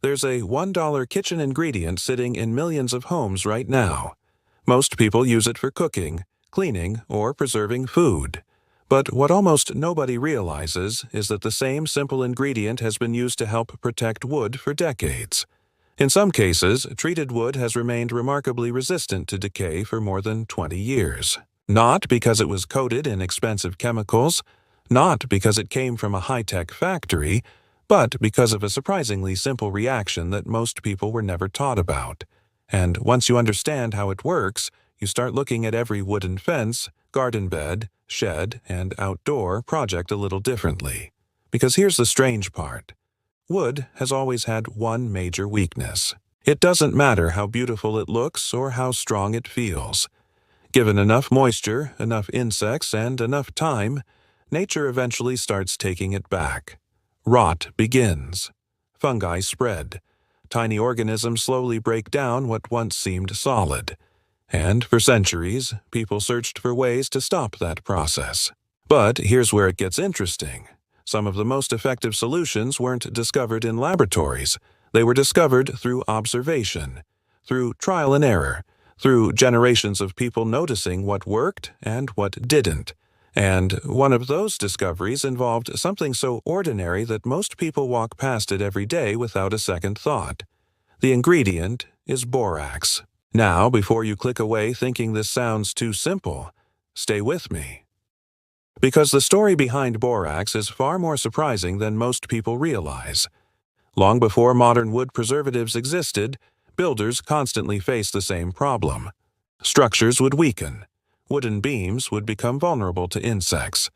There's a $1 kitchen ingredient sitting in millions of homes right now. Most people use it for cooking, cleaning, or preserving food. But what almost nobody realizes is that the same simple ingredient has been used to help protect wood for decades. In some cases, treated wood has remained remarkably resistant to decay for more than 20 years. Not because it was coated in expensive chemicals, not because it came from a high-tech factory, but because of a surprisingly simple reaction that most people were never taught about. And once you understand how it works, you start looking at every wooden fence, garden bed, shed, and outdoor project a little differently. Because here's the strange part. Wood has always had one major weakness. It doesn't matter how beautiful it looks or how strong it feels. Given enough moisture, enough insects, and enough time, nature eventually starts taking it back. Rot begins. Fungi spread. Tiny organisms slowly break down what once seemed solid. And for centuries, people searched for ways to stop that process. But here's where it gets interesting. Some of the most effective solutions weren't discovered in laboratories. They were discovered through observation, through trial and error, through generations of people noticing what worked and what didn't. And one of those discoveries involved something so ordinary that most people walk past it every day without a second thought. The ingredient is borax. Now, before you click away thinking this sounds too simple, stay with me. Because the story behind borax is far more surprising than most people realize. Long before modern wood preservatives existed, builders constantly faced the same problem. Structures would weaken. Wooden beams would become vulnerable to insects.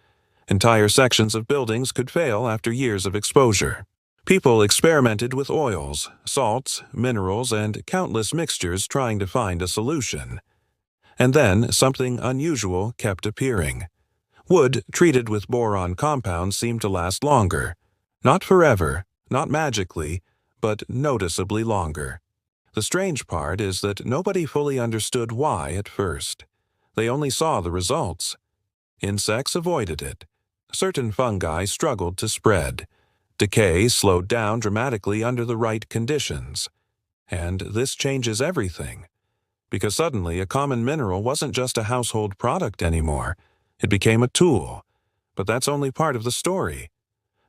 Entire sections of buildings could fail after years of exposure. People experimented with oils, salts, minerals, and countless mixtures trying to find a solution. And then something unusual kept appearing. Wood treated with boron compounds seemed to last longer. Not forever, not magically, but noticeably longer. The strange part is that nobody fully understood why at first. They only saw the results. Insects avoided it. Certain fungi struggled to spread. Decay slowed down dramatically under the right conditions. And this changes everything. Because suddenly a common mineral wasn't just a household product anymore. It became a tool. But that's only part of the story.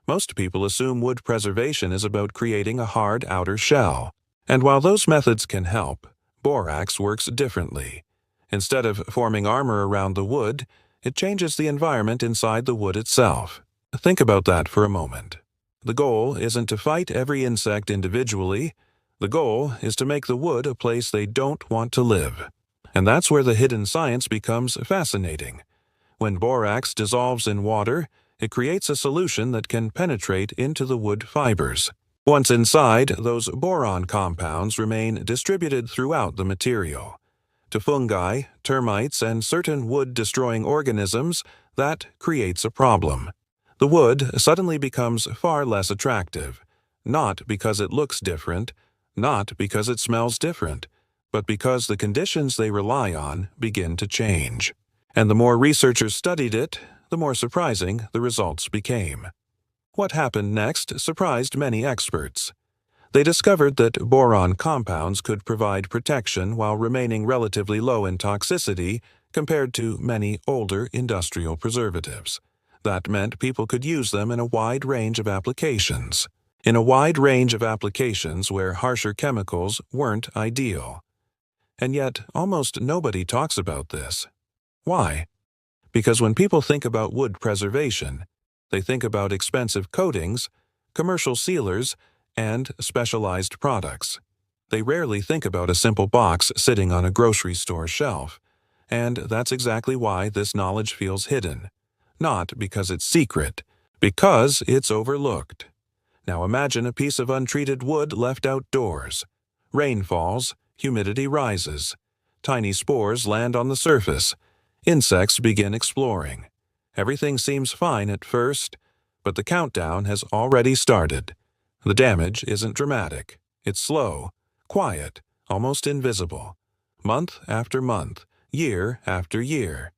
Most people assume wood preservation is about creating a hard outer shell. And while those methods can help, borax works differently. Instead of forming armor around the wood, it changes the environment inside the wood itself. Think about that for a moment. The goal isn't to fight every insect individually. The goal is to make the wood a place they don't want to live. And that's where the hidden science becomes fascinating. When borax dissolves in water, it creates a solution that can penetrate into the wood fibers. Once inside, those boron compounds remain distributed throughout the material. To fungi, termites, and certain wood-destroying organisms, that creates a problem. The wood suddenly becomes far less attractive, not because it looks different, not because it smells different, but because the conditions they rely on begin to change. And the more researchers studied it, the more surprising the results became. What happened next surprised many experts. They discovered that boron compounds could provide protection while remaining relatively low in toxicity compared to many older industrial preservatives. That meant people could use them in a wide range of applications. In a wide range of applications where harsher chemicals weren't ideal. And yet, almost nobody talks about this. Why? Because when people think about wood preservation, they think about expensive coatings, commercial sealers, and specialized products. They rarely think about a simple box sitting on a grocery store shelf. And that's exactly why this knowledge feels hidden. Not because it's secret, because it's overlooked. Now imagine a piece of untreated wood left outdoors. Rain falls, humidity rises. Tiny spores land on the surface. Insects begin exploring. Everything seems fine at first, but the countdown has already started. The damage isn't dramatic. It's slow, quiet, almost invisible. Month after month, year after year.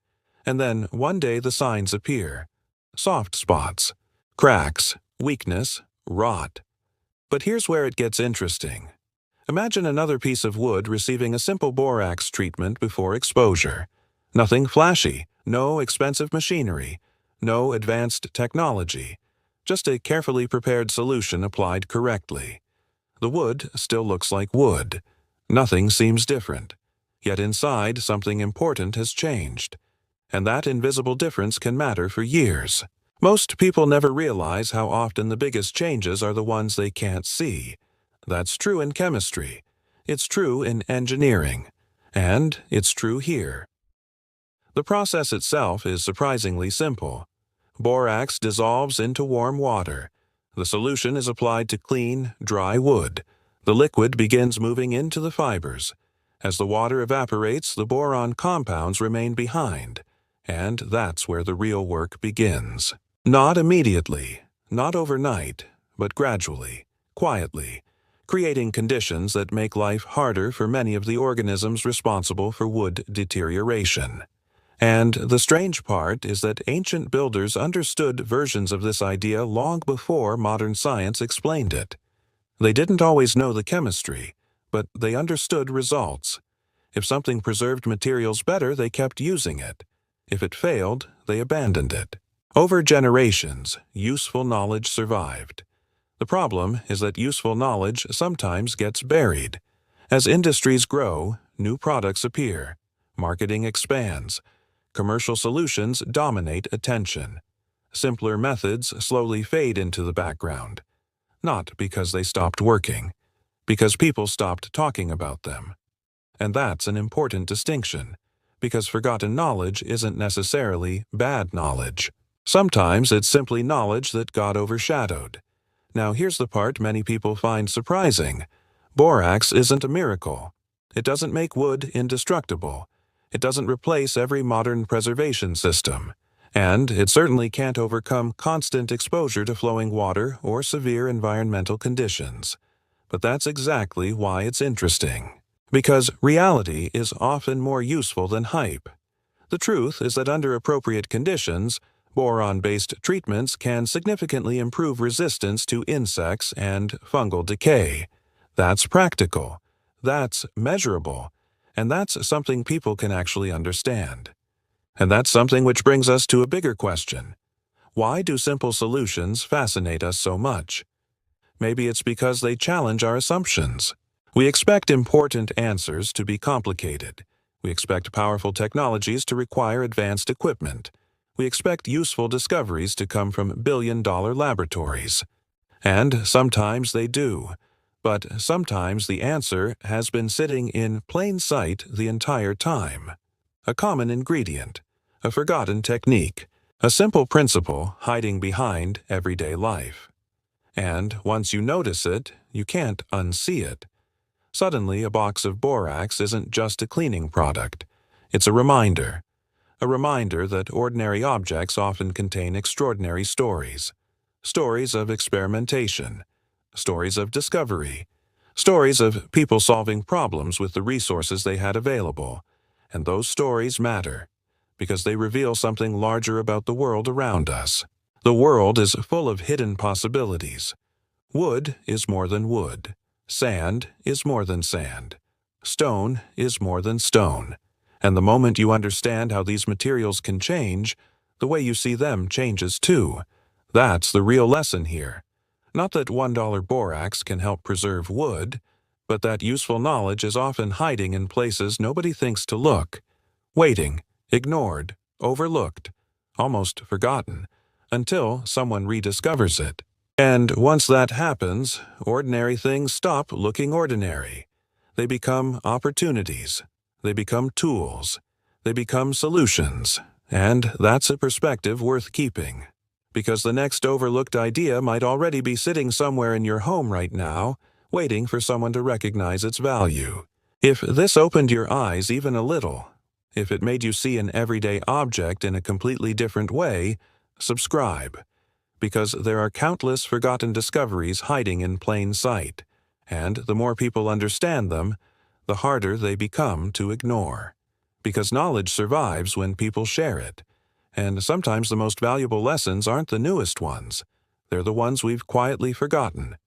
And then one day the signs appear. Soft spots, cracks, weakness, rot. But here's where it gets interesting. Imagine another piece of wood receiving a simple borax treatment before exposure. Nothing flashy, no expensive machinery, no advanced technology, just a carefully prepared solution applied correctly. The wood still looks like wood. Nothing seems different. Yet inside, something important has changed. And that invisible difference can matter for years. Most people never realize how often the biggest changes are the ones they can't see. That's true in chemistry. It's true in engineering. And it's true here. The process itself is surprisingly simple. Borax dissolves into warm water. The solution is applied to clean, dry wood. The liquid begins moving into the fibers. As the water evaporates, the boron compounds remain behind. And that's where the real work begins. Not immediately, not overnight, but gradually, quietly, creating conditions that make life harder for many of the organisms responsible for wood deterioration. And the strange part is that ancient builders understood versions of this idea long before modern science explained it. They didn't always know the chemistry, but they understood results. If something preserved materials better, they kept using it. If it failed, they abandoned it. Over generations, useful knowledge survived. The problem is that useful knowledge sometimes gets buried. As industries grow, new products appear. Marketing expands. Commercial solutions dominate attention. Simpler methods slowly fade into the background. Not because they stopped working, because people stopped talking about them. And that's an important distinction, because forgotten knowledge isn't necessarily bad knowledge. Sometimes it's simply knowledge that got overshadowed. Now here's the part many people find surprising. Borax isn't a miracle. It doesn't make wood indestructible. It doesn't replace every modern preservation system. And it certainly can't overcome constant exposure to flowing water or severe environmental conditions. But that's exactly why it's interesting. Because reality is often more useful than hype. The truth is that under appropriate conditions, boron-based treatments can significantly improve resistance to insects and fungal decay. That's practical. That's measurable. And that's something people can actually understand. And that's something which brings us to a bigger question. Why do simple solutions fascinate us so much? Maybe it's because they challenge our assumptions. We expect important answers to be complicated. We expect powerful technologies to require advanced equipment. We expect useful discoveries to come from billion-dollar laboratories. And sometimes they do. But sometimes the answer has been sitting in plain sight the entire time. A common ingredient, a forgotten technique, a simple principle hiding behind everyday life. And once you notice it, you can't unsee it. Suddenly, a box of borax isn't just a cleaning product. It's a reminder that ordinary objects often contain extraordinary stories. Stories of experimentation. Stories of discovery. Stories of people solving problems with the resources they had available. And those stories matter, because they reveal something larger about the world around us. The world is full of hidden possibilities. Wood is more than wood. Sand is more than sand. Stone is more than stone. And the moment you understand how these materials can change, the way you see them changes too. That's the real lesson here. Not that $1 borax can help preserve wood, but that useful knowledge is often hiding in places nobody thinks to look, waiting, ignored, overlooked, almost forgotten, until someone rediscovers it. And once that happens, ordinary things stop looking ordinary. They become opportunities. They become tools. They become solutions. And that's a perspective worth keeping. Because the next overlooked idea might already be sitting somewhere in your home right now, waiting for someone to recognize its value. If this opened your eyes even a little, if it made you see an everyday object in a completely different way, subscribe. Because there are countless forgotten discoveries hiding in plain sight, and the more people understand them, the harder they become to ignore. Because knowledge survives when people share it. And sometimes the most valuable lessons aren't the newest ones. They're the ones we've quietly forgotten.